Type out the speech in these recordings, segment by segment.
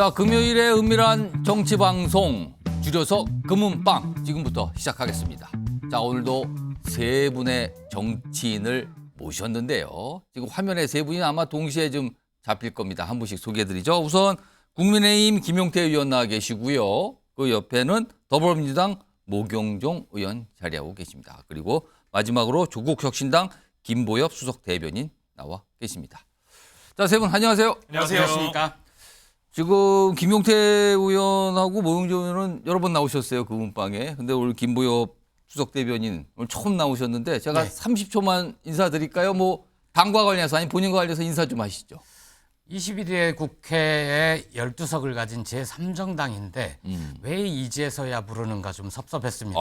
자, 금요일의 은밀한 정치 방송 줄여서 금은방 지금부터 시작하겠습니다. 자, 오늘도 세 분의 정치인을 모셨는데요. 지금 화면에 세 분이 아마 동시에 좀 잡힐 겁니다. 한 분씩 소개해드리죠. 우선 국민의힘 김용태 의원 나와 계시고요. 그 옆에는 더불어민주당 모경종 의원 자리하고 계십니다. 그리고 마지막으로 조국혁신당 김보엽 수석 대변인 나와 계십니다. 자, 세 분 안녕하세요. 안녕하십니까. 지금 김용태 의원하고 모경종 의원은 여러 번 나오셨어요. 그 문방에. 근데 오늘 김보엽 수석 대변인 오늘 처음 나오셨는데 제가 30초만 인사드릴까요? 뭐 당과 관련해서 아니 본인과 관련해서 인사 좀 하시죠. 21대 국회에 12석을 가진 제3정당인데 왜 이제서야 부르는가 좀 섭섭했습니다.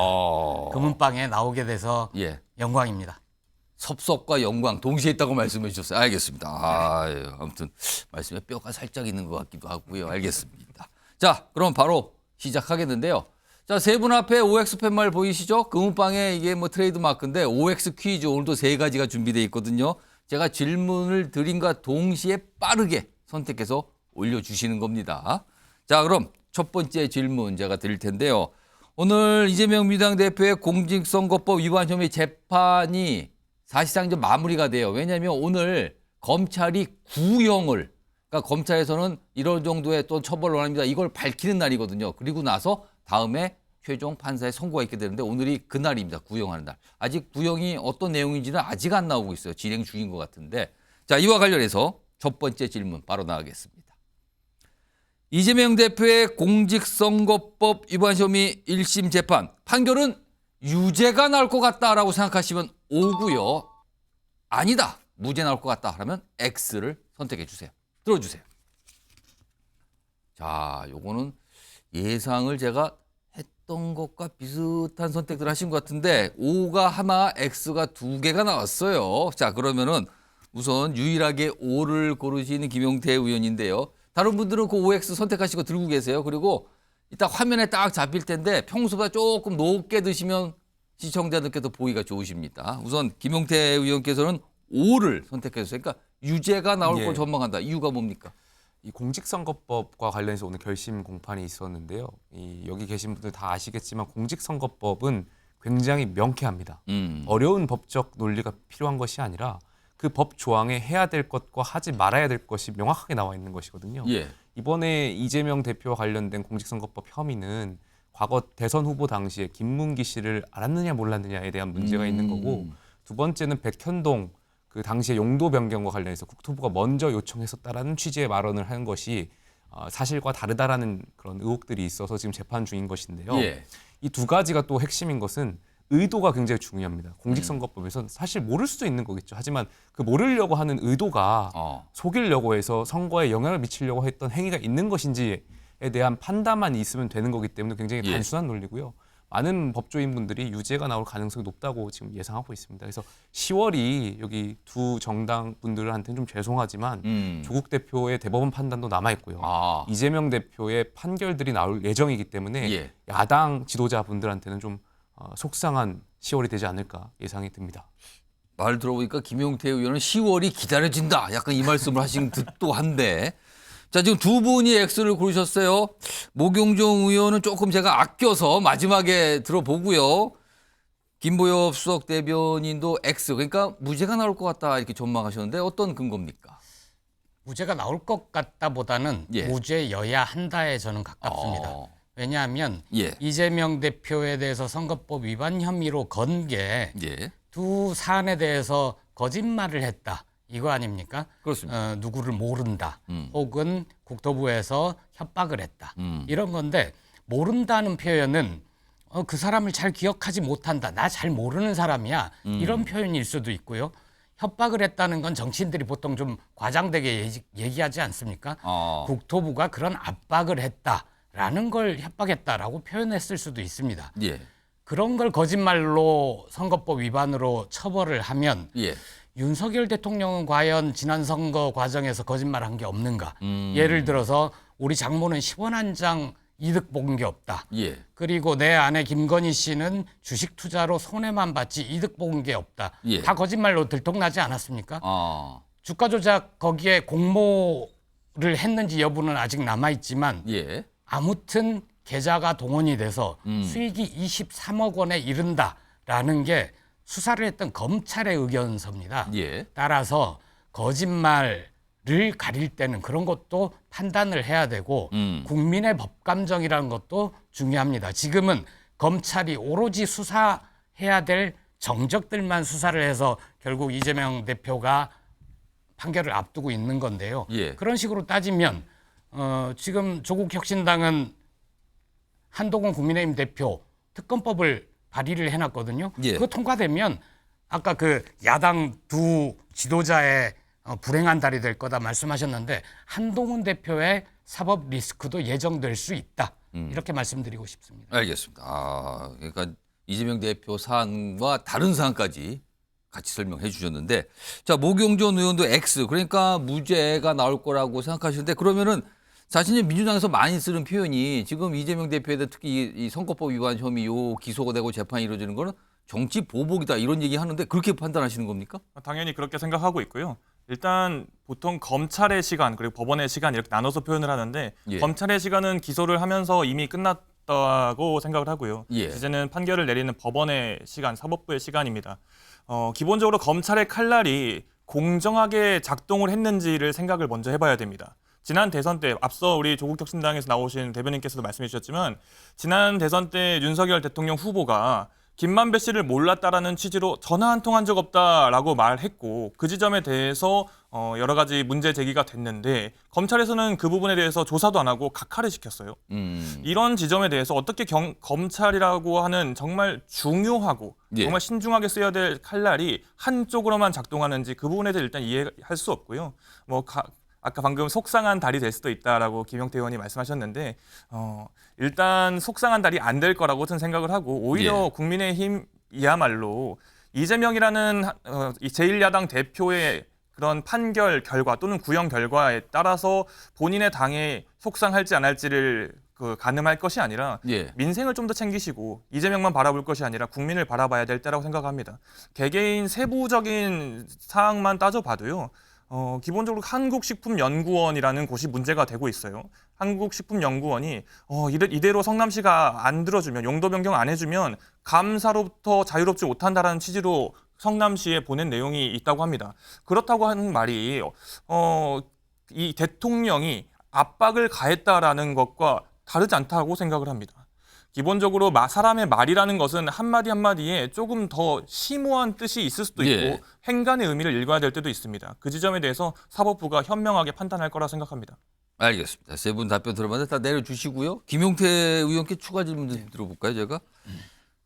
금은방에 나오게 돼서 예. 영광입니다. 섭섭과 영광 동시에 있다고 말씀해 주셨어요. 알겠습니다. 아무튼 말씀에 뼈가 살짝 있는 것 같기도 하고요. 알겠습니다. 자, 그럼 바로 시작하겠는데요. 자, 세 분 앞에 OX 팻말 보이시죠? 금은방에 이게 뭐 트레이드 마크인데 OX 퀴즈 오늘도 세 가지가 준비되어 있거든요. 제가 질문을 드림과 동시에 빠르게 선택해서 올려주시는 겁니다. 자, 그럼 첫 번째 질문 제가 드릴 텐데요. 오늘 이재명 민주당 대표의 공직선거법 위반 혐의 재판이 사실상 이제 마무리가 돼요. 왜냐하면 오늘 검찰이 구형을, 그러니까 검찰에서는 이런 정도의 또 처벌을 원합니다. 이걸 밝히는 날이거든요. 그리고 나서 다음에 최종 판사의 선고가 있게 되는데 오늘이 그날입니다. 구형하는 날. 아직 구형이 어떤 내용인지는 아직 안 나오고 있어요. 진행 중인 것 같은데. 자, 이와 관련해서 첫 번째 질문 바로 나가겠습니다. 이재명 대표의 공직선거법 위반 혐의 1심 재판 판결은 유죄가 나올 것 같다라고 생각하시면 O고요. 아니다. 무죄 나올 것 같다 하면 X를 선택해 주세요. 들어주세요. 자, 요거는 예상을 제가 했던 것과 비슷한 선택들 하신 것 같은데 O가 하나, X가 두 개가 나왔어요. 자, 그러면은 우선 유일하게 O를 고르시는 김용태 의원인데요. 다른 분들은 그 OX 선택하시고 들고 계세요. 그리고 이따 화면에 딱 잡힐 텐데 평소보다 조금 높게 드시면 시청자들께도 보기가 좋으십니다. 우선 김용태 의원께서는 O를 선택했어요. 그러니까 유죄가 나올 걸 전망한다. 이유가 뭡니까? 이 공직선거법과 관련해서 오늘 결심 공판이 있었는데요. 여기 계신 분들 다 아시겠지만 공직선거법은 굉장히 명쾌합니다. 어려운 법적 논리가 필요한 것이 아니라 그 법 조항에 해야 될 것과 하지 말아야 될 것이 명확하게 나와 있는 것이거든요. 예. 이번에 이재명 대표와 관련된 공직선거법 혐의는 과거 대선 후보 당시에 김문기 씨를 알았느냐 몰랐느냐에 대한 문제가 있는 거고, 두 번째는 백현동 그 당시에 용도 변경과 관련해서 국토부가 먼저 요청했었다라는 취지의 발언을 한 것이 사실과 다르다라는 그런 의혹들이 있어서 지금 재판 중인 것인데요. 예. 이 두 가지가 또 핵심인 것은 의도가 굉장히 중요합니다. 공직선거법에서는 사실 모를 수도 있는 거겠죠. 하지만 그 모르려고 하는 의도가 속이려고 해서 선거에 영향을 미치려고 했던 행위가 있는 것인지에 대한 판단만 있으면 되는 거기 때문에 굉장히 단순한 논리고요. 많은 법조인분들이 유죄가 나올 가능성이 높다고 지금 예상하고 있습니다. 그래서 10월이 여기 두 정당 분들한테는 좀 죄송하지만 조국 대표의 대법원 판단도 남아있고요. 이재명 대표의 판결들이 나올 예정이기 때문에 야당 지도자분들한테는 좀 속상한 10월이 되지 않을까 예상이 듭니다. 말 들어보니까 김용태 의원은 10월이 기다려진다. 약간 이 말씀을 하신 듯도 한데. 자, 지금 두 분이 X를 고르셨어요. 모경종 의원은 조금 제가 아껴서 마지막에 들어보고요. 김보엽 수석 대변인도 X. 그러니까 무죄가 나올 것 같다 이렇게 전망하셨는데 어떤 근거입니까? 무죄가 나올 것 같다보다는 무죄여야 한다에 저는 가깝습니다. 왜냐하면 이재명 대표에 대해서 선거법 위반 혐의로 건 게 두 사안에 대해서 거짓말을 했다. 이거 아닙니까? 그렇습니다. 누구를 모른다. 혹은 국토부에서 협박을 했다. 이런 건데 모른다는 표현은 그 사람을 잘 기억하지 못한다. 나 잘 모르는 사람이야. 이런 표현일 수도 있고요. 협박을 했다는 건 정치인들이 보통 좀 과장되게 얘기하지 않습니까? 국토부가 그런 압박을 했다라는 걸 협박했다라고 표현했을 수도 있습니다. 그런 걸 거짓말로 선거법 위반으로 처벌을 하면 윤석열 대통령은 과연 지난 선거 과정에서 거짓말한 게 없는가? 예를 들어서 우리 장모는 10원 한 장 이득 본 게 없다. 그리고 내 아내 김건희 씨는 주식 투자로 손해만 봤지 이득 본 게 없다. 다 거짓말로 들통나지 않았습니까? 주가 조작 거기에 공모 했는지 여부는 아직 남아 있지만 예. 아무튼 계좌가 동원이 돼서 수익이 23억 원에 이른다라는 게 수사를 했던 검찰의 의견서입니다. 예. 따라서 거짓말을 가릴 때는 그런 것도 판단을 해야 되고 국민의 법감정이라는 것도 중요합니다. 지금은 검찰이 오로지 수사해야 될 정적들만 수사를 해서 결국 이재명 대표가 판결을 앞두고 있는 건데요. 예. 그런 식으로 따지면 지금 조국 혁신당은 한동훈 국민의힘 대표 특검법을 발의를 해놨거든요. 예. 그거 통과되면 아까 그 야당 두 지도자의 불행한 달이 될 거다 말씀하셨는데 한동훈 대표의 사법 리스크도 예정될 수 있다. 이렇게 말씀드리고 싶습니다. 알겠습니다. 아, 그러니까 이재명 대표 사안과 다른 사안까지 같이 설명해 주셨는데, 자, 모경존 의원도 X, 그러니까 무죄가 나올 거라고 생각하시는데, 그러면은 자신이 민주당에서 많이 쓰는 표현이 지금 이재명 대표에 대해 특히 이 선거법 위반 혐의요 기소가 되고 재판이 이루어지는 거는 정치 보복이다 이런 얘기 하는데 그렇게 판단하시는 겁니까? 당연히 그렇게 생각하고 있고요. 일단 보통 검찰의 시간 그리고 법원의 시간 이렇게 나눠서 표현을 하는데 예. 검찰의 시간은 기소를 하면서 이미 끝났다고 생각을 하고요. 예. 이제는 판결을 내리는 법원의 시간, 사법부의 시간입니다. 기본적으로 검찰의 칼날이 공정하게 작동을 했는지를 생각을 먼저 해봐야 됩니다. 지난 대선 때 앞서 우리 조국혁신당에서 나오신 대변인께서도 말씀해 주셨지만 지난 대선 때 윤석열 대통령 후보가 김만배 씨를 몰랐다라는 취지로 전화 한 통 한 적 없다라고 말했고 그 지점에 대해서 여러 가지 문제 제기가 됐는데 검찰에서는 그 부분에 대해서 조사도 안 하고 각하를 시켰어요. 이런 지점에 대해서 어떻게 검찰이라고 하는 정말 중요하고 예. 정말 신중하게 써야 될 칼날이 한쪽으로만 작동하는지 그 부분에 대해 일단 이해할 수 없고요. 아까 방금 속상한 달이 될 수도 있다라고 김용태 의원이 말씀하셨는데 일단 속상한 달이 안 될 거라고 저는 생각을 하고 오히려 예. 국민의힘이야말로 이재명이라는 제1야당 대표의 그런 판결 결과 또는 구형 결과에 따라서 본인의 당에 속상할지 안 할지를 가늠할 것이 아니라 예. 민생을 좀 더 챙기시고 이재명만 바라볼 것이 아니라 국민을 바라봐야 될 때라고 생각합니다. 개개인 세부적인 사항만 따져봐도요. 기본적으로 한국식품연구원이라는 곳이 문제가 되고 있어요. 한국식품연구원이 이대로 성남시가 안 들어주면 용도 변경 안 해주면 감사로부터 자유롭지 못한다라는 취지로 성남시에 보낸 내용이 있다고 합니다. 그렇다고 하는 말이 이 대통령이 압박을 가했다라는 것과 다르지 않다고 생각을 합니다. 기본적으로 사람의 말이라는 것은 한마디 한마디에 조금 더 심오한 뜻이 있을 수도 있고 예. 행간의 의미를 읽어야 될 때도 있습니다. 그 지점에 대해서 사법부가 현명하게 판단할 거라 생각합니다. 알겠습니다. 세 분 답변 들어봤는데 다 내려주시고요. 김용태 의원께 추가 질문 좀 들어볼까요, 제가?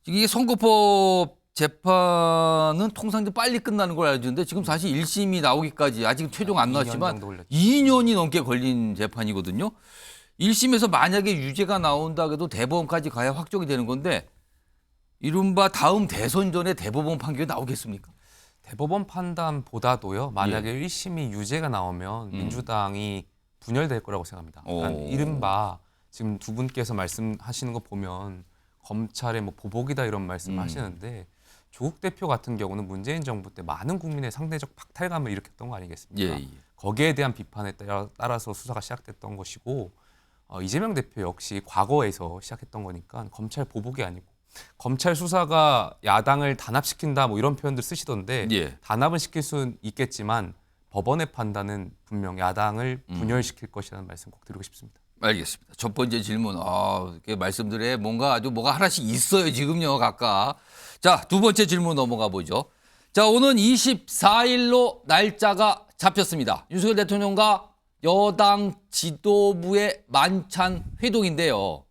이게 선거법 재판은 통상 좀 빨리 끝나는 걸 알았는데 지금 사실 1심이 나오기까지 아직 최종 안 2년 나왔지만 정도 걸렸죠. 2년이 넘게 걸린 재판이거든요. 1심에서 만약에 유죄가 나온다 해도 대법원까지 가야 확정이 되는 건데 이른바 다음 대선 전에 대법원 판결이 나오겠습니까? 대법원 판단보다도요. 만약에 1심이 유죄가 나오면 민주당이 분열될 거라고 생각합니다. 그러니까 이른바 지금 두 분께서 말씀하시는 거 보면 검찰의 뭐 보복이다 이런 말씀을 하시는데 조국 대표 같은 경우는 문재인 정부 때 많은 국민의 상대적 박탈감을 일으켰던 거 아니겠습니까? 예. 거기에 대한 비판에 따라서 수사가 시작됐던 것이고 이재명 대표 역시 과거에서 시작했던 거니까 검찰 보복이 아니고 검찰 수사가 야당을 단합시킨다 뭐 이런 표현들 쓰시던데 예. 단합은 시킬 수는 있겠지만 법원의 판단은 분명 야당을 분열시킬 것이라는 말씀 꼭 드리고 싶습니다. 알겠습니다. 첫 번째 질문. 이렇게 말씀들에 뭐가 하나씩 있어요, 지금요, 각각. 자, 두 번째 질문 넘어가 보죠. 자, 오는 24일로 날짜가 잡혔습니다. 윤석열 대통령과 여당 지도부의 만찬 회동인데요.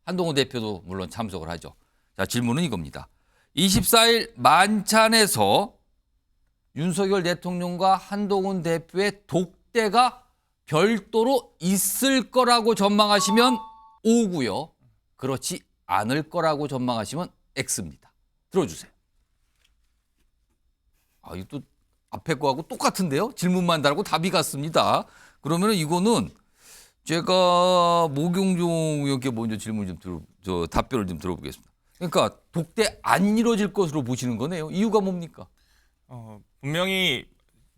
한동훈 대표도 물론 참석을 하죠. 자, 질문은 이겁니다. 24일 만찬에서 윤석열 대통령과 한동훈 대표의 독대가 별도로 있을 거라고 전망하시면 O고요. 그렇지 않을 거라고 전망하시면 X입니다. 들어주세요. 이것도 앞에 거하고 똑같은데요. 질문만 다르고 답이 같습니다. 그러면 이거는 제가 모경종 의원께 먼저 질문 답변을 좀 들어보겠습니다. 그러니까 독대 안 이루어질 것으로 보시는 거네요. 이유가 뭡니까? 분명히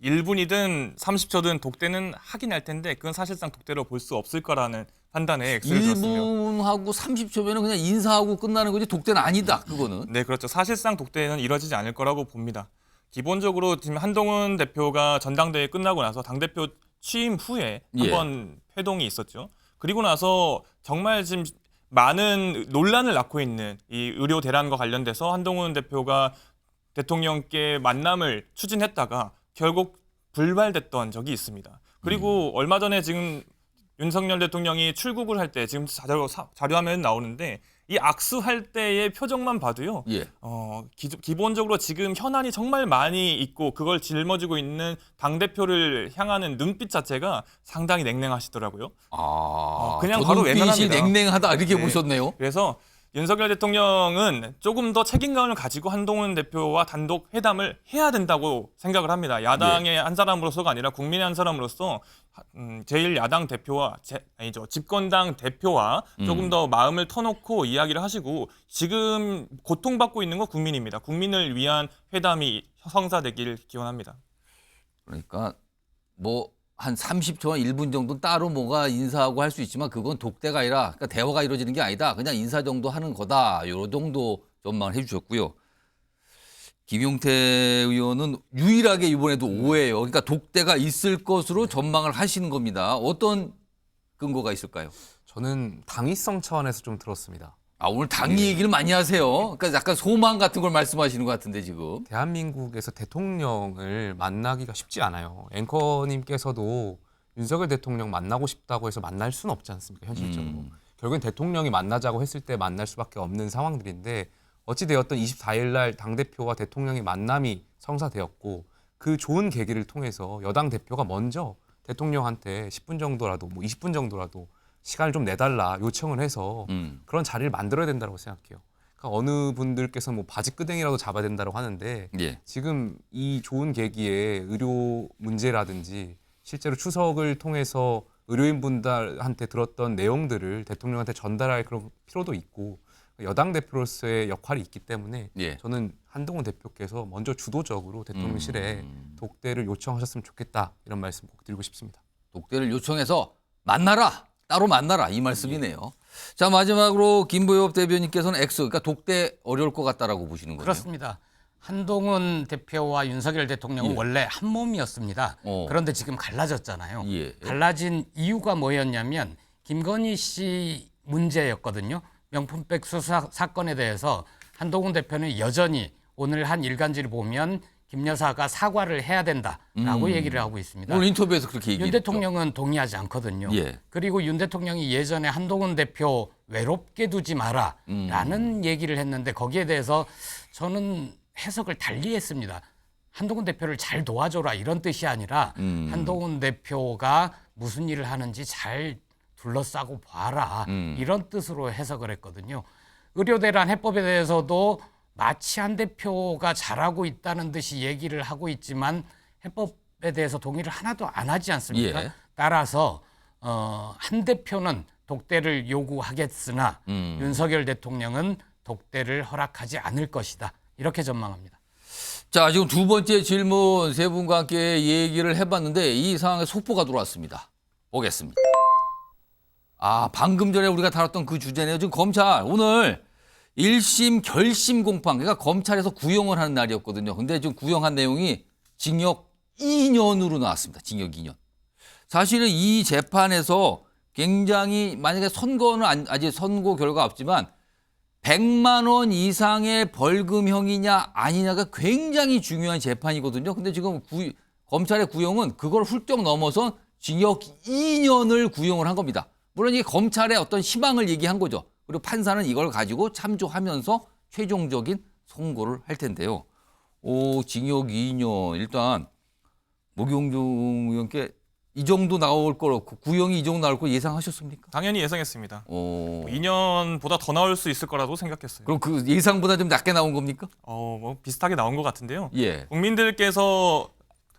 1분이든 30초든 독대는 하긴 할 텐데 그건 사실상 독대로 볼 수 없을 거라는 판단에 X를 줬으며 1분하고 30초면 그냥 인사하고 끝나는 거지 독대는 아니다. 그거는. 네, 그렇죠. 사실상 독대는 이뤄지지 않을 거라고 봅니다. 기본적으로 지금 한동훈 대표가 전당대회 끝나고 나서 당대표 취임 후에 예. 한번 회동이 있었죠. 그리고 나서 정말 지금 많은 논란을 낳고 있는 이 의료 대란과 관련돼서 한동훈 대표가 대통령께 만남을 추진했다가 결국 불발됐던 적이 있습니다. 그리고 얼마 전에 지금 윤석열 대통령이 출국을 할 때 지금 자료화면 나오는데 이 악수할 때의 표정만 봐도요. 예. 기본적으로 지금 현안이 정말 많이 있고 그걸 짊어지고 있는 당대표를 향하는 눈빛 자체가 상당히 냉랭하시더라고요. 그냥 저 바로 눈빛이 외면합니다. 냉랭하다 이렇게 네. 보셨네요. 그래서 윤석열 대통령은 조금 더 책임감을 가지고 한동훈 대표와 단독 회담을 해야 된다고 생각을 합니다. 야당의 한 사람으로서가 아니라 국민의 한 사람으로서 제1야당 대표와 집권당 대표와 조금 더 마음을 터놓고 이야기를 하시고 지금 고통받고 있는 건 국민입니다. 국민을 위한 회담이 성사되길 기원합니다. 그러니까 뭐 한 30초나 1분 정도 따로 뭐가 인사하고 할 수 있지만 그건 독대가 아니라 그러니까 대화가 이루어지는 게 아니다. 그냥 인사 정도 하는 거다. 요 정도 전망을 해 주셨고요. 김용태 의원은 유일하게 이번에도 오해예요. 그러니까 독대가 있을 것으로 전망을 하시는 겁니다. 어떤 근거가 있을까요? 저는 당위성 차원에서 좀 들었습니다. 오늘 당 얘기를 많이 하세요. 그러니까 약간 소망 같은 걸 말씀하시는 것 같은데 지금. 대한민국에서 대통령을 만나기가 쉽지 않아요. 앵커님께서도 윤석열 대통령 만나고 싶다고 해서 만날 수는 없지 않습니까? 현실적으로. 결국엔 대통령이 만나자고 했을 때 만날 수밖에 없는 상황들인데 어찌되었든 24일 날 당대표와 대통령의 만남이 성사되었고 그 좋은 계기를 통해서 여당 대표가 먼저 대통령한테 10분 정도라도 뭐 20분 정도라도 시간을 좀 내달라 요청을 해서 그런 자리를 만들어야 된다고 생각해요. 그러니까 어느 분들께서 뭐 바지끄댕이라도 잡아야 된다고 하는데 예. 지금 이 좋은 계기에 의료 문제라든지 실제로 추석을 통해서 의료인분들한테 들었던 내용들을 대통령한테 전달할 그런 필요도 있고 여당 대표로서의 역할이 있기 때문에 예. 저는 한동훈 대표께서 먼저 주도적으로 대통령실에 독대를 요청하셨으면 좋겠다 이런 말씀 꼭 드리고 싶습니다. 독대를 요청해서 만나라. 따로 만나라. 이 말씀이네요. 자, 마지막으로 김보엽 대변인께서는 X, 그러니까 독대 어려울 것 같다라고 보시는 거예요. 그렇습니다. 한동훈 대표와 윤석열 대통령은 예. 원래 한 몸이었습니다. 그런데 지금 갈라졌잖아요. 예. 갈라진 이유가 뭐였냐면 김건희 씨 문제였거든요. 명품백 수사 사건에 대해서 한동훈 대표는 여전히 오늘 한 일간지를 보면 김 여사가 사과를 해야 된다라고 얘기를 하고 있습니다. 오늘 인터뷰에서 그렇게 윤 얘기했죠. 대통령은 동의하지 않거든요. 예. 그리고 윤 대통령이 예전에 한동훈 대표 외롭게 두지 마라라는 얘기를 했는데 거기에 대해서 저는 해석을 달리 했습니다. 한동훈 대표를 잘 도와줘라 이런 뜻이 아니라 한동훈 대표가 무슨 일을 하는지 잘 둘러싸고 봐라 이런 뜻으로 해석을 했거든요. 의료대란 해법에 대해서도 마치 한 대표가 잘하고 있다는 듯이 얘기를 하고 있지만 해법에 대해서 동의를 하나도 안 하지 않습니까? 예. 따라서 한 대표는 독대를 요구하겠으나 윤석열 대통령은 독대를 허락하지 않을 것이다. 이렇게 전망합니다. 자, 지금 두 번째 질문 세 분과 함께 얘기를 해봤는데 이 상황에 속보가 들어왔습니다. 보겠습니다. 방금 전에 우리가 다뤘던 그 주제네요. 지금 검찰 오늘 1심 결심 공판, 그러니까 검찰에서 구형을 하는 날이었거든요. 근데 지금 구형한 내용이 징역 2년으로 나왔습니다. 징역 2년. 사실은 이 재판에서 굉장히 만약에 선고는 아직 선고 결과 없지만 100만 원 이상의 벌금형이냐 아니냐가 굉장히 중요한 재판이거든요. 근데 지금 검찰의 구형은 그걸 훌쩍 넘어서 징역 2년을 구형을 한 겁니다. 물론 이게 검찰의 어떤 희망을 얘기한 거죠. 그리고 판사는 이걸 가지고 참조하면서 최종적인 선고를 할 텐데요. 징역 2년. 일단 목용종 의원께 이 정도 나올 거로 구형이 이 정도 나올 거 예상하셨습니까? 당연히 예상했습니다. 2년보다 더 나올 수 있을 거라고 생각했어요. 그럼 그 예상보다 좀 낮게 나온 겁니까? 뭐 비슷하게 나온 것 같은데요. 예. 국민들께서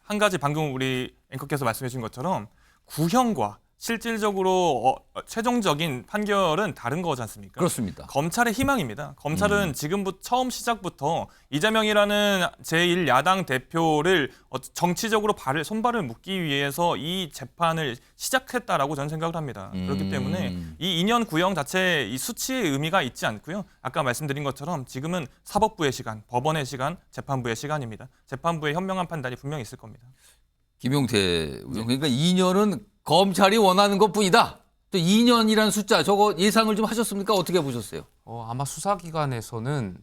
한 가지 방금 우리 앵커께서 말씀해 주신 것처럼 구형과 실질적으로 최종적인 판결은 다른 거지 않습니까? 그렇습니다. 검찰의 희망입니다. 검찰은 지금부터 처음 시작부터 이재명이라는 제1야당 대표를 정치적으로 손발을 묶기 위해서 이 재판을 시작했다라고 저는 생각을 합니다. 그렇기 때문에 이 2년 구형 자체에 이 수치의 의미가 있지 않고요. 아까 말씀드린 것처럼 지금은 사법부의 시간, 법원의 시간, 재판부의 시간입니다. 재판부의 현명한 판단이 분명히 있을 겁니다. 김용태 의원, 그러니까 2년은 검찰이 원하는 것뿐이다. 또 2년이라는 숫자 저거 예상을 좀 하셨습니까? 어떻게 보셨어요? 아마 수사기관에서는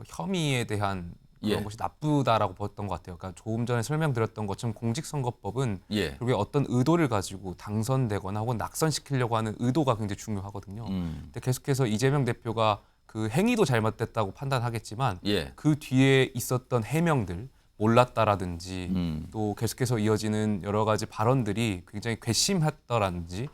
혐의에 대한 그런 예. 것이 나쁘다라고 봤던 것 같아요. 그러니까 조금 전에 설명드렸던 것처럼 공직선거법은 예. 결국에 어떤 의도를 가지고 당선되거나 혹은 낙선시키려고 하는 의도가 굉장히 중요하거든요. 근데 계속해서 이재명 대표가 그 행위도 잘못됐다고 판단하겠지만 예. 그 뒤에 있었던 해명들 몰랐다라든지 또 계속해서 이어지는 여러 가지 발언들이 굉장히 괘씸했다라든지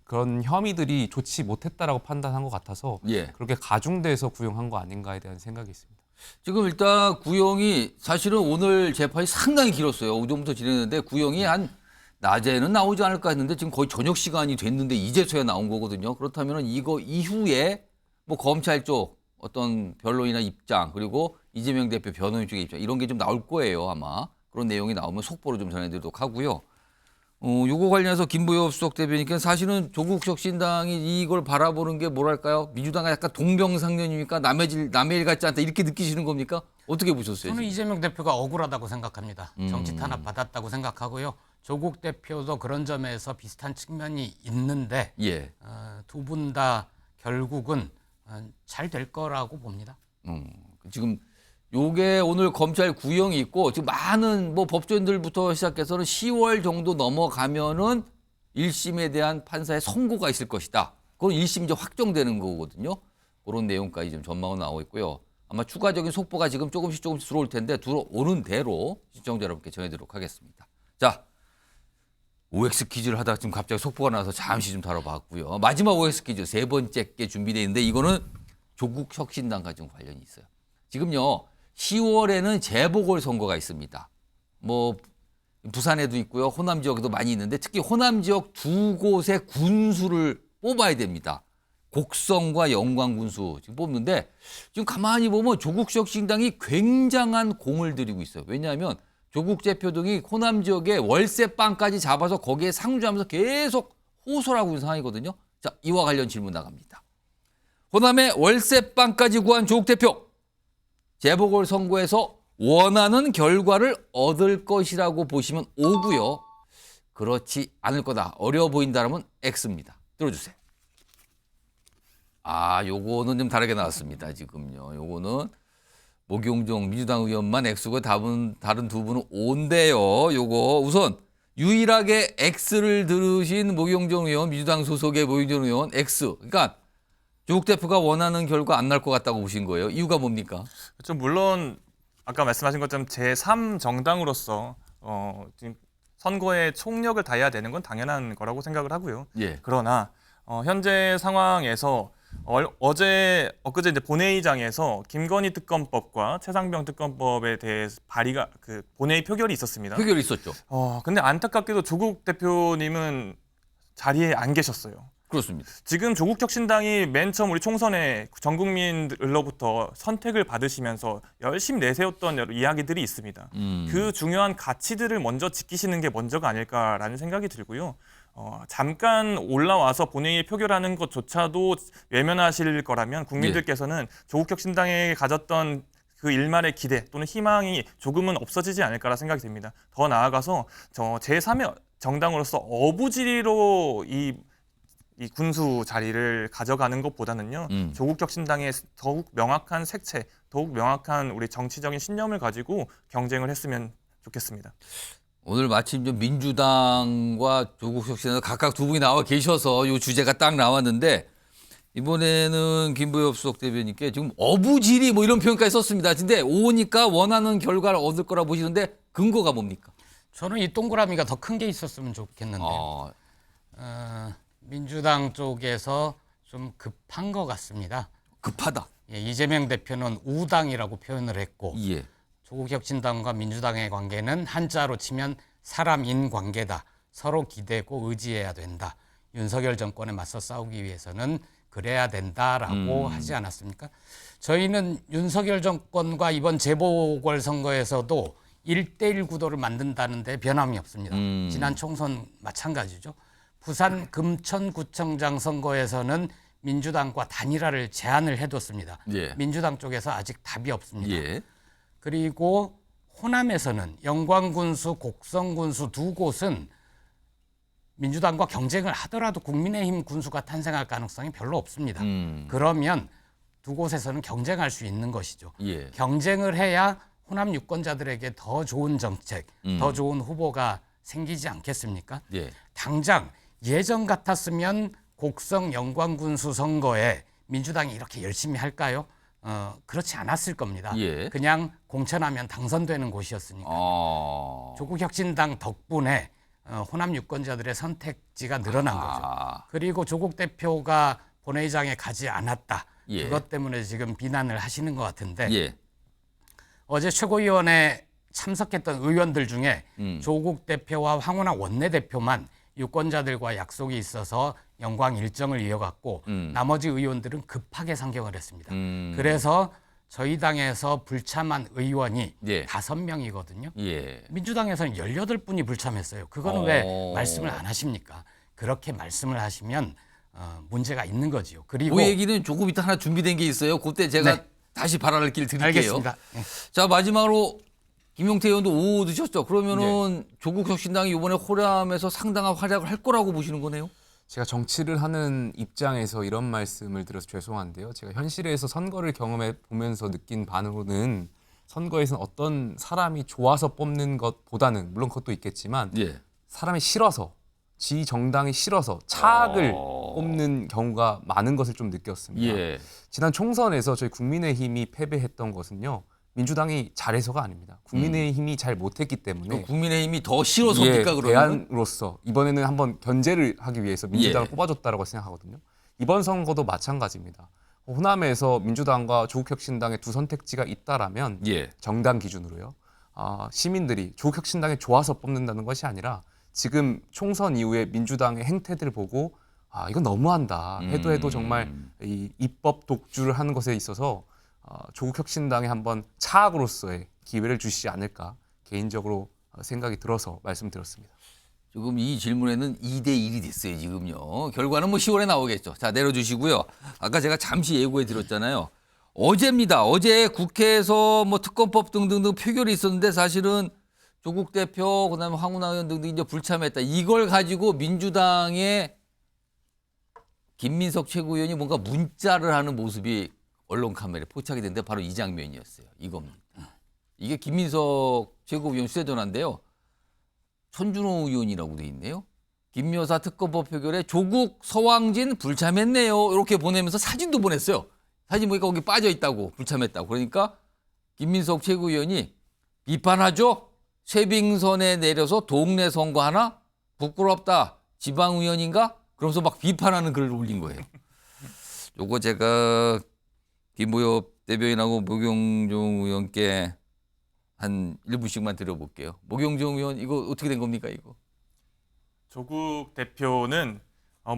그런 혐의들이 좋지 못했다라고 판단한 것 같아서 예. 그렇게 가중돼서 구형한 거 아닌가에 대한 생각이 있습니다. 지금 일단 구형이 사실은 오늘 재판이 상당히 길었어요. 오전부터 진행했는데 구형이 한 낮에는 나오지 않을까 했는데 지금 거의 저녁 시간이 됐는데 이제서야 나온 거거든요. 그렇다면 이거 이후에 뭐 검찰 쪽 어떤 변론이나 입장 그리고 이재명 대표 변호인 쪽의 입장 이런 게 좀 나올 거예요. 아마 그런 내용이 나오면 속보로 좀 전해드리도록 하고요. 요거 관련해서 김부엽 수석 대변인께서 사실은 조국 혁신당이 이걸 바라보는 게 뭐랄까요? 민주당과 약간 동병상련이니까 남의 일 같지 않다 이렇게 느끼시는 겁니까? 어떻게 보셨어요? 저는 지금? 이재명 대표가 억울하다고 생각합니다. 정치 탄압 받았다고 생각하고요. 조국 대표도 그런 점에서 비슷한 측면이 있는데 예. 두 분 다 결국은 잘 될 거라고 봅니다. 지금 요게 오늘 검찰 구형이 있고 지금 많은 뭐 법조인들부터 시작해서는 10월 정도 넘어가면은 1심에 대한 판사의 선고가 있을 것이다. 그건 1심 이제 확정되는 거거든요. 그런 내용까지 좀 전망은 나오고 있고요. 아마 추가적인 속보가 지금 조금씩 들어올 텐데 들어오는 대로 시청자 여러분께 전해드리도록 하겠습니다. 자, OX 퀴즈를 하다가 지금 갑자기 속보가 나와서 잠시 좀 다뤄봤고요. 마지막 OX 퀴즈 세 번째 게 준비되어 있는데 이거는 조국 혁신당과 좀 관련이 있어요. 지금요 10월에는 재보궐선거가 있습니다. 뭐 부산에도 있고요. 호남 지역에도 많이 있는데 특히 호남 지역 두 곳의 군수를 뽑아야 됩니다. 곡성과 영광 군수 지금 뽑는데 지금 가만히 보면 조국 혁신당이 굉장한 공을 들이고 있어요. 왜냐하면 조국 대표 등이 호남 지역에 월세방까지 잡아서 거기에 상주하면서 계속 호소를 하고 있는 상황이거든요. 자, 이와 관련 질문 나갑니다. 호남에 월세방까지 구한 조국 대표. 재보궐선거에서 원하는 결과를 얻을 것이라고 보시면 O고요. 그렇지 않을 거다. 어려워 보인다라면 X입니다. 들어주세요. 요거는 좀 다르게 나왔습니다. 지금요. 요거는 목용종 민주당 의원만 X고 다른 두 분은 O인데요. 요거 우선 유일하게 X를 들으신 목용종 의원, 민주당 소속의 목용종 의원 X. 그러니까 조국 대표가 원하는 결과 안 날 것 같다고 보신 거예요. 이유가 뭡니까? 좀 물론 아까 말씀하신 것처럼 제3정당으로서 지금 선거에 총력을 다해야 되는 건 당연한 거라고 생각을 하고요. 예. 그러나 현재 상황에서 엊그제 이제 본회의장에서 김건희 특검법과 최상병 특검법에 대해서 본회의 표결이 있었습니다. 표결이 있었죠. 근데 안타깝게도 조국 대표님은 자리에 안 계셨어요. 그렇습니다. 지금 조국 혁신당이 맨 처음 우리 총선에 전 국민들로부터 선택을 받으시면서 열심히 내세웠던 여러 이야기들이 있습니다. 그 중요한 가치들을 먼저 지키시는 게 먼저가 아닐까라는 생각이 들고요. 잠깐 올라와서 본회의에 표결하는 것조차도 외면하실 거라면 국민들께서는 조국 혁신당에 가졌던 그 일말의 기대 또는 희망이 조금은 없어지지 않을까라 생각이 듭니다. 더 나아가서 제3의 정당으로서 어부지리로 이 군수 자리를 가져가는 것보다는요. 조국 혁신당의 더욱 명확한 색채, 더욱 명확한 우리 정치적인 신념을 가지고 경쟁을 했으면 좋겠습니다. 오늘 마침 좀 민주당과 조국 혁신당 각각 두 분이 나와 계셔서 이 주제가 딱 나왔는데 이번에는 김부엽 수석 대변인께 지금 어부지리 뭐 이런 표현까지 썼습니다. 근데 오니까 원하는 결과를 얻을 거라 보시는데 근거가 뭡니까? 저는 이 동그라미가 더 큰 게 있었으면 좋겠는데요. 민주당 쪽에서 좀 급한 것 같습니다. 급하다. 예, 이재명 대표는 우당이라고 표현을 했고 예. 조국 혁신당과 민주당의 관계는 한자로 치면 사람인 관계다. 서로 기대고 의지해야 된다. 윤석열 정권에 맞서 싸우기 위해서는 그래야 된다라고 하지 않았습니까? 저희는 윤석열 정권과 이번 재보궐선거에서도 1대1 구도를 만든다는데 변함이 없습니다. 지난 총선 마찬가지죠. 부산 금천구청장 선거에서는 민주당과 단일화를 제안을 해뒀습니다. 예. 민주당 쪽에서 아직 답이 없습니다. 예. 그리고 호남에서는 영광군수, 곡성군수 두 곳은 민주당과 경쟁을 하더라도 국민의힘 군수가 탄생할 가능성이 별로 없습니다. 그러면 두 곳에서는 경쟁할 수 있는 것이죠. 예. 경쟁을 해야 호남 유권자들에게 더 좋은 정책, 더 좋은 후보가 생기지 않겠습니까? 예. 당장 예전 같았으면 곡성 영광군수 선거에 민주당이 이렇게 열심히 할까요? 그렇지 않았을 겁니다. 예. 그냥 공천하면 당선되는 곳이었으니까. 조국혁신당 덕분에 호남 유권자들의 선택지가 늘어난 거죠. 그리고 조국 대표가 본회의장에 가지 않았다. 예. 그것 때문에 지금 비난을 하시는 것 같은데 예. 어제 최고위원회 참석했던 의원들 중에 조국 대표와 황운하 원내대표만 유권자들과 약속이 있어서 영광 일정을 이어갔고 나머지 의원들은 급하게 상경을 했습니다. 그래서 저희 당에서 불참한 의원이 예. 5명이거든요. 예. 민주당에서는 18분이 불참했어요. 그거는 왜 말씀을 안 하십니까? 그렇게 말씀을 하시면 문제가 있는 거지요. 그리고 그 얘기는 조금 이따 하나 준비된 게 있어요. 그때 제가 네. 다시 발언할 길 드릴게요. 알겠습니다. 네. 자, 마지막으로 김용태 의원도 오 드셨죠. 그러면은 조국혁신당이 이번에 호남에서 상당한 활약을 할 거라고 보시는 거네요. 제가 정치를 하는 입장에서 이런 말씀을 드려서 죄송한데요. 제가 현실에서 선거를 경험해 보면서 느낀 바로는 선거에서는 어떤 사람이 좋아서 뽑는 것보다는 물론 그것도 있겠지만 예. 사람이 싫어서 지 정당이 싫어서 차악을 뽑는 경우가 많은 것을 좀 느꼈습니다. 예. 지난 총선에서 저희 국민의힘이 패배했던 것은요. 민주당이 잘해서가 아닙니다. 국민의힘이 잘 못했기 때문에 국민의힘이 더 싫어서입니까 그러면? 대안으로서 이번에는 한번 견제를 하기 위해서 민주당을 뽑아줬다라고 생각하거든요. 이번 선거도 마찬가지입니다. 호남에서 민주당과 조국혁신당의 두 선택지가 있다라면 예. 정당 기준으로요. 시민들이 조국혁신당이 좋아서 뽑는다는 것이 아니라 지금 총선 이후에 민주당의 행태들을 보고 이건 너무한다. 해도 정말 이 입법 독주를 하는 것에 있어서 조국혁신당에 한번 차악으로서의 기회를 주시지 않을까 개인적으로 생각이 들어서 말씀드렸습니다. 지금 이 질문에는 2대1이 됐어요, 지금요. 결과는 뭐 10월에 나오겠죠. 자, 내려주시고요. 아까 제가 잠시 예고해 드렸잖아요. 어제입니다. 어제 국회에서 뭐 특검법 등등등 표결이 있었는데 사실은 조국 대표, 그다음에 황운하 의원 등등 이제 불참했다. 이걸 가지고 민주당의 김민석 최고위원이 뭔가 문자를 하는 모습이 언론 카메라에 포착이 됐는데 바로 이 장면이었어요. 이겁니다. 이게 김민석 최고위원 휴대전화인데요. 천준호 의원이라고 돼 있네요. 김여사 특검법 표결에 조국 서왕진 불참했네요. 이렇게 보내면서 사진도 보냈어요. 사진 보니까 거기 빠져 있다고 불참했다고. 그러니까 김민석 최고위원이 비판하죠. 쇠빙선에 내려서 동네 선거하나? 부끄럽다. 지방의원인가? 그러면서 막 비판하는 글을 올린 거예요. 요거 제가 김보엽 대변인하고 모경종 의원께 한 1분씩만 드려볼게요. 모경종 의원 이거 어떻게 된 겁니까 이거? 조국 대표는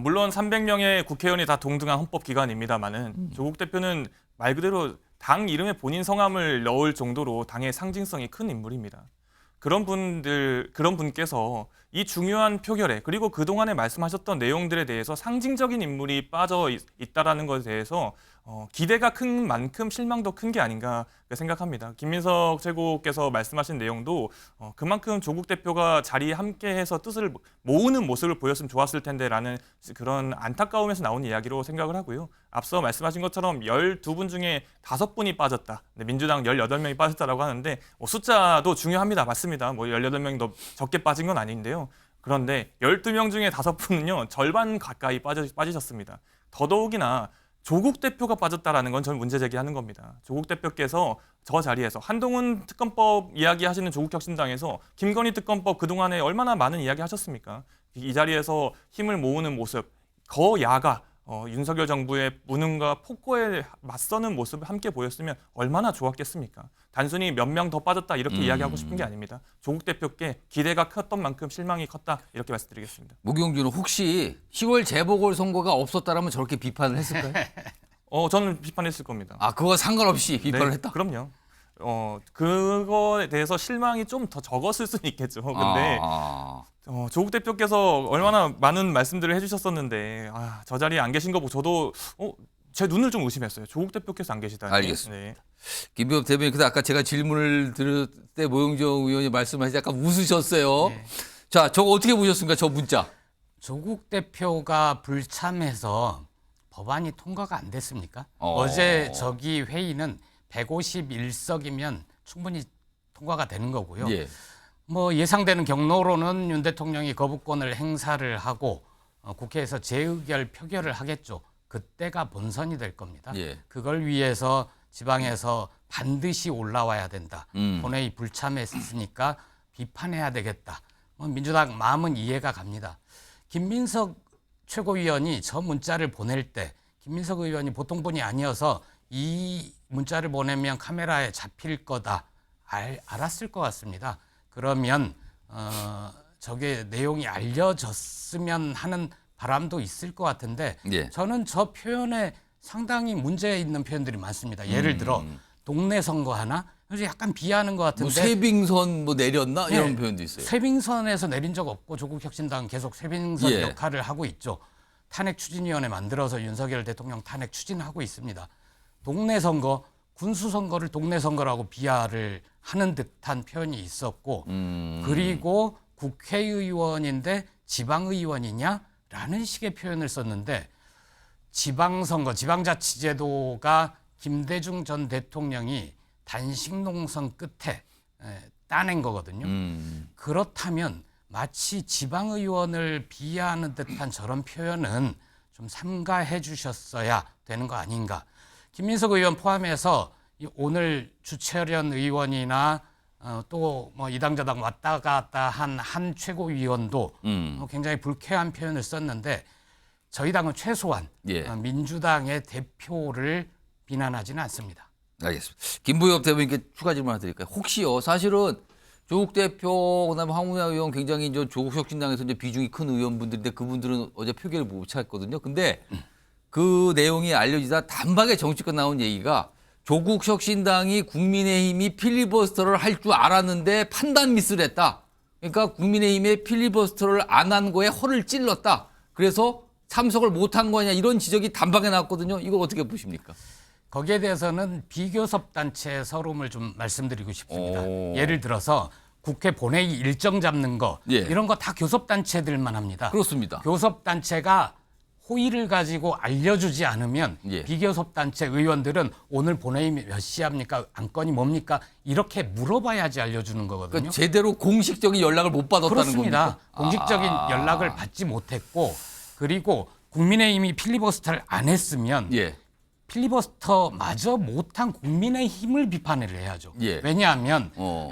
물론 300명의 국회의원이 다 동등한 헌법기관입니다만은 조국 대표는 말 그대로 당 이름에 본인 성함을 넣을 정도로 당의 상징성이 큰 인물입니다. 그런 분께서 이 중요한 표결에 그리고 그동안에 말씀하셨던 내용들에 대해서 상징적인 인물이 빠져 있다라는 것에 대해서 기대가 큰 만큼 실망도 큰 게 아닌가 생각합니다. 김민석 최고께서 말씀하신 내용도 그만큼 조국 대표가 자리에 함께해서 뜻을 모으는 모습을 보였으면 좋았을 텐데라는 그런 안타까움에서 나온 이야기로 생각을 하고요. 앞서 말씀하신 것처럼 12분 중에 5분이 빠졌다. 민주당 18명이 빠졌다라고 하는데 숫자도 중요합니다. 맞습니다. 뭐 18명이 더 적게 빠진 건 아닌데요. 그런데 12명 중에 5분은요. 절반 가까이 빠지셨습니다. 더더욱이나 조국 대표가 빠졌다라는 건 저는 문제 제기하는 겁니다. 조국 대표께서 저 자리에서 한동훈 특검법 이야기하시는 조국혁신당에서 김건희 특검법 그동안에 얼마나 많은 이야기 하셨습니까? 이 자리에서 힘을 모으는 모습, 거야가 윤석열 정부의 무능과 폭거에 맞서는 모습을 함께 보였으면 얼마나 좋았겠습니까? 단순히 몇 명 더 빠졌다 이렇게 이야기하고 싶은 게 아닙니다. 조국 대표께 기대가 컸던 만큼 실망이 컸다 이렇게 말씀드리겠습니다. 무경준은 혹시 10월 재보궐선거가 없었다라면 저렇게 비판을 했을까요? 저는 비판했을 겁니다. 아, 그거 상관없이 비판을 네, 했다? 그럼요. 그거에 대해서 실망이 좀 더 적었을 수는 있겠죠. 근데 조국 대표께서 얼마나 많은 말씀들을 해주셨었는데 저 자리에 안 계신 거 보고 저도 제 눈을 좀 의심했어요. 조국 대표께서 안 계시다니. 알겠습니다. 네. 김병업 대변인, 근데 아까 제가 질문을 들을 때 모영정 의원이 말씀하시 약간 웃으셨어요. 네. 자, 저거 어떻게 보셨습니까? 저 문자. 조국 대표가 불참해서 법안이 통과가 안 됐습니까? 어. 어제 저기 회의는 151석이면 충분히 통과가 되는 거고요. 예. 뭐 예상되는 경로로는 윤 대통령이 거부권을 행사를 하고 국회에서 재의결 표결을 하겠죠. 그때가 본선이 될 겁니다. 예. 그걸 위해서 지방에서 반드시 올라와야 된다. 본회의 불참했으니까 비판해야 되겠다. 민주당 마음은 이해가 갑니다. 김민석 최고위원이 저 문자를 보낼 때 김민석 의원이 보통 분이 아니어서 이 문자를 보내면 카메라에 잡힐 거다 알았을 것 같습니다. 그러면 저게 내용이 알려졌으면 하는 바람도 있을 것 같은데 예. 저는 저 표현에 상당히 문제 있는 표현들이 많습니다. 예를 들어 동네 선거 하나 그래서 약간 비하하는 것 같은데 뭐 쇠빙선 뭐 내렸나 이런 네. 표현도 있어요. 쇠빙선에서 내린 적 없고 조국혁신당 계속 쇠빙선 예. 역할을 하고 있죠. 탄핵추진위원회 만들어서 윤석열 대통령 탄핵 추진하고 있습니다. 동네 선거, 군수 선거를 동네 선거라고 비하를 하는 듯한 표현이 있었고 그리고 국회의원인데 지방의원이냐라는 식의 표현을 썼는데 지방선거, 지방자치제도가 김대중 전 대통령이 단식 농성 끝에 따낸 거거든요. 그렇다면 마치 지방의원을 비하하는 듯한 저런 표현은 좀 삼가해 주셨어야 되는 거 아닌가. 김민석 의원 포함해서 오늘 주철현 의원이나 또 뭐 이당저당 왔다 갔다 한 최고위원도 굉장히 불쾌한 표현을 썼는데 저희 당은 최소한 예. 민주당의 대표를 비난하지는 않습니다. 알겠습니다. 김부엽 대변인께 추가 질문 하나 드릴까요? 혹시요, 사실은 조국 대표, 그다음에 황운하 의원 굉장히 이제 조국혁신당에서 이제 비중이 큰 의원분들인데 그분들은 어제 표결을 못 찾았거든요. 근데 그 내용이 알려지다 단박에 정치권 나온 얘기가 조국혁신당이 국민의힘이 필리버스터를 할 줄 알았는데 판단 미스를 했다. 그러니까 국민의힘의 필리버스터를 안 한 거에 허를 찔렀다. 그래서 참석을 못한 거냐 이런 지적이 단박에 나왔거든요. 이걸 어떻게 보십니까? 거기에 대해서는 비교섭 단체 서름을 좀 말씀드리고 싶습니다. 오. 예를 들어서 국회 본회의 일정 잡는 거 예. 이런 거 다 교섭 단체들만 합니다. 그렇습니다. 교섭 단체가 호의를 가지고 알려주지 않으면 예. 비교섭 단체 의원들은 오늘 본회의 몇 시 합니까? 안건이 뭡니까? 이렇게 물어봐야지 알려주는 거거든요. 그러니까 제대로 공식적인 연락을 못 받았다는 그렇습니다. 겁니까? 공식적인 연락을 받지 못했고 그리고 국민의힘이 필리버스터를 안 했으면 예. 필리버스터마저 못한 국민의힘을 비판을 해야죠. 예. 왜냐하면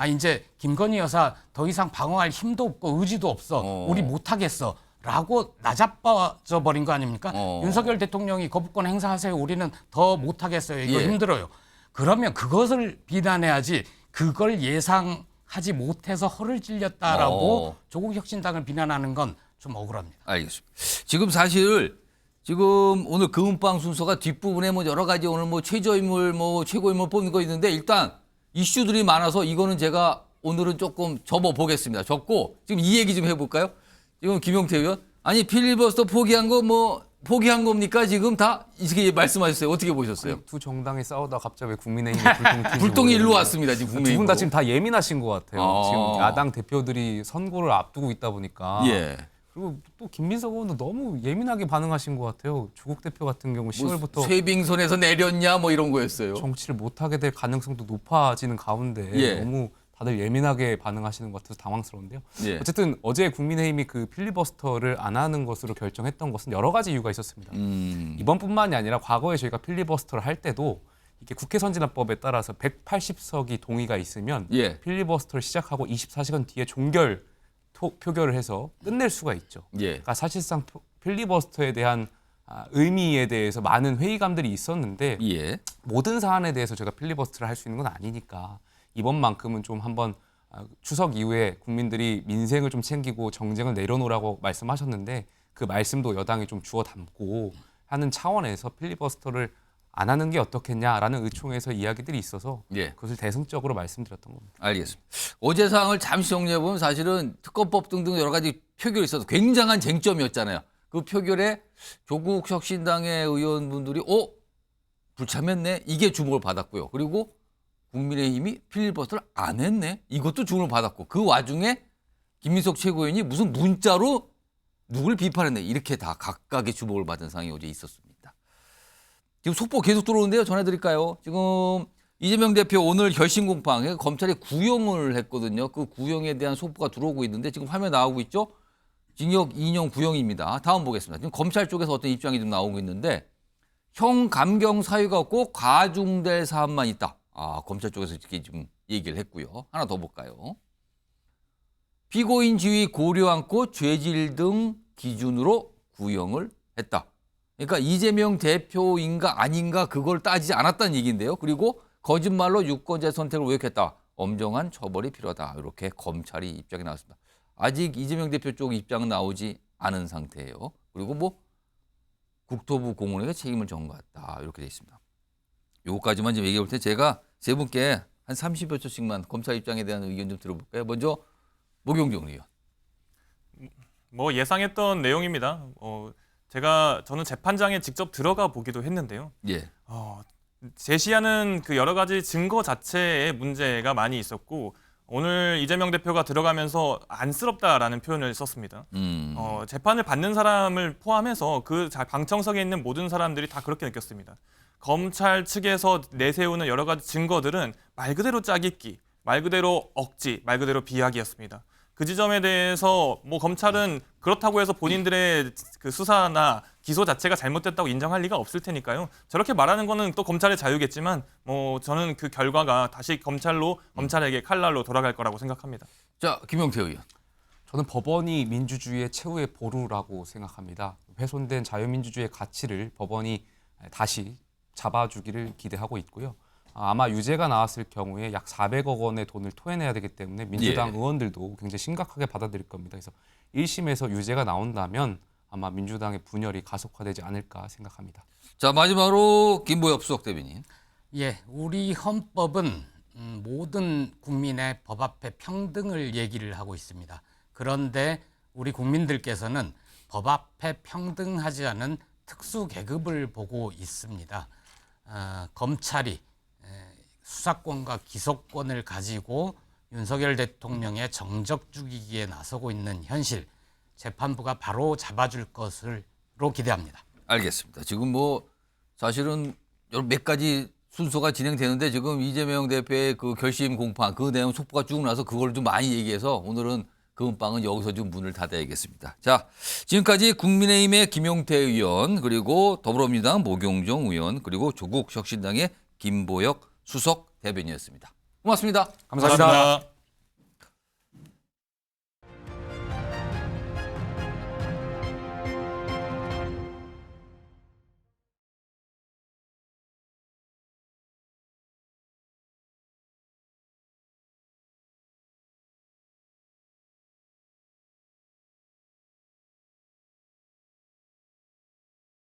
이제 김건희 여사 더 이상 방어할 힘도 없고 의지도 없어. 우리 못하겠어. 라고 나자빠져 버린 거 아닙니까? 윤석열 대통령이 거부권 행사하세요. 우리는 더 못하겠어요. 이거 예. 힘들어요. 그러면 그것을 비난해야지 그걸 예상하지 못해서 허를 찔렸다라고 조국 혁신당을 비난하는 건 좀 억울합니다. 알겠습니다. 지금 사실 지금 오늘 금은방 순서가 뒷부분에 뭐 여러 가지 오늘 뭐 최저인물 뭐 최고인물 뽑는 거 있는데 일단 이슈들이 많아서 이거는 제가 오늘은 조금 접어보겠습니다. 접고 지금 이 얘기 좀 해볼까요? 지금 김용태 의원 아니 필리버스터 포기한 거 뭐 포기한 겁니까? 지금 다 이렇게 말씀하셨어요. 어떻게 보셨어요? 두 정당이 싸우다 갑자기 왜 국민의힘이 불똥이 튄지 불똥이 일로 모르겠는데 왔습니다. 지금 국민의힘. 두 분 다 지금 다 예민하신 것 같아요. 아. 지금 야당 대표들이 선거를 앞두고 있다 보니까. 예. 그리고 또 김민석 의원도 너무 예민하게 반응하신 것 같아요. 조국 대표 같은 경우 10월부터 쇠빙선에서 내렸냐 뭐 이런 거였어요. 정치를 못하게 될 가능성도 높아지는 가운데 예. 너무 다들 예민하게 반응하시는 것 같아서 당황스러운데요. 예. 어쨌든 어제 국민의힘이 그 필리버스터를 안 하는 것으로 결정했던 것은 여러 가지 이유가 있었습니다. 이번뿐만이 아니라 과거에 저희가 필리버스터를 할 때도 이게 국회 선진화법에 따라서 180석이 동의가 있으면 예. 필리버스터를 시작하고 24시간 뒤에 종결 표결을 해서 끝낼 수가 있죠. 예. 그러니까 사실상 필리버스터에 대한 의미에 대해서 많은 회의감들이 있었는데 예. 모든 사안에 대해서 제가 필리버스터를 할 수 있는 건 아니니까 이번만큼은 좀 한번 추석 이후에 국민들이 민생을 좀 챙기고 정쟁을 내려놓으라고 말씀하셨는데 그 말씀도 여당이 좀 주워 담고 하는 차원에서 필리버스터를 안 하는 게 어떻겠냐라는 의총에서 이야기들이 있어서 예. 그것을 대승적으로 말씀드렸던 겁니다. 알겠습니다. 어제 사항을 잠시 정리해보면 사실은 특검법 등등 여러 가지 표결이 있어서 굉장한 쟁점이었잖아요. 그 표결에 조국 혁신당의 의원분들이 불참했네. 이게 주목을 받았고요. 그리고 국민의힘이 필리버스터를 안 했네. 이것도 주목을 받았고 그 와중에 김민석 최고위원이 무슨 문자로 누굴 비판했네. 이렇게 다 각각의 주목을 받은 상황이 어제 있었습니다. 지금 속보 계속 들어오는데요. 전해드릴까요? 지금 이재명 대표 오늘 결심 공판 검찰이 구형을 했거든요. 그 구형에 대한 속보가 들어오고 있는데 지금 화면 나오고 있죠. 징역 2년 구형입니다. 다음 보겠습니다. 지금 검찰 쪽에서 어떤 입장이 좀 나오고 있는데 형 감경 사유가 없고 가중될 사안만 있다. 검찰 쪽에서 이렇게 좀 얘기를 했고요. 하나 더 볼까요? 피고인 지위 고려 않고 죄질 등 기준으로 구형을 했다. 그러니까 이재명 대표인가 아닌가 그걸 따지지 않았다는 얘기인데요. 그리고 거짓말로 유권자 선택을 왜곡했다. 엄정한 처벌이 필요하다. 이렇게 검찰이 입장이 나왔습니다. 아직 이재명 대표 쪽 입장은 나오지 않은 상태예요. 그리고 뭐 국토부 공무원에게 책임을 전가했다. 이렇게 돼 있습니다. 요거까지만 좀 얘기해 볼 때 제가 세 분께 한 30여 초씩만 검찰 입장에 대한 의견 좀 들어볼까요? 먼저 목용정 의원. 뭐 예상했던 내용입니다. 저는 재판장에 직접 들어가 보기도 했는데요. 예. 제시하는 그 여러 가지 증거 자체에 문제가 많이 있었고 오늘 이재명 대표가 들어가면서 안쓰럽다라는 표현을 썼습니다. 재판을 받는 사람을 포함해서 그 방청석에 있는 모든 사람들이 다 그렇게 느꼈습니다. 검찰 측에서 내세우는 여러 가지 증거들은 말 그대로 짜깁기, 말 그대로 억지, 말 그대로 비약이었습니다. 그 지점에 대해서 뭐 검찰은 그렇다고 해서 본인들의 그 수사나 기소 자체가 잘못됐다고 인정할 리가 없을 테니까요. 저렇게 말하는 거는 또 검찰의 자유겠지만 저는 그 결과가 다시 검찰에게 칼날로 돌아갈 거라고 생각합니다. 자, 김용태 의원. 저는 법원이 민주주의의 최후의 보루라고 생각합니다. 훼손된 자유민주주의의 가치를 법원이 다시 잡아주기를 기대하고 있고요. 아마 유죄가 나왔을 경우에 약 400억 원의 돈을 토해내야 되기 때문에 민주당 의원들도 굉장히 심각하게 받아들일 겁니다. 그래서 1심에서 유죄가 나온다면 아마 민주당의 분열이 가속화되지 않을까 생각합니다. 자, 마지막으로 김보엽 수석 대변인. 예, 우리 헌법은 모든 국민의 법 앞에 평등을 얘기를 하고 있습니다. 그런데 우리 국민들께서는 법 앞에 평등하지 않은 특수 계급을 보고 있습니다. 검찰이 수사권과 기소권을 가지고 윤석열 대통령의 정적 죽이기에 나서고 있는 현실, 재판부가 바로 잡아줄 것으로 기대합니다. 알겠습니다. 지금 뭐 사실은 여러 몇 가지 순서가 진행되는데 지금 이재명 대표의 그 결심 공판 그 내용 속보가 쭉 나서 그걸 좀 많이 얘기해서 오늘은 그 음방은 여기서 좀 문을 닫아야겠습니다. 자, 지금까지 국민의힘의 김용태 의원 그리고 더불어민주당 목용정 의원 그리고 조국 혁신당의 김보엽 수석 대변인이었습니다. 고맙습니다. 감사합니다.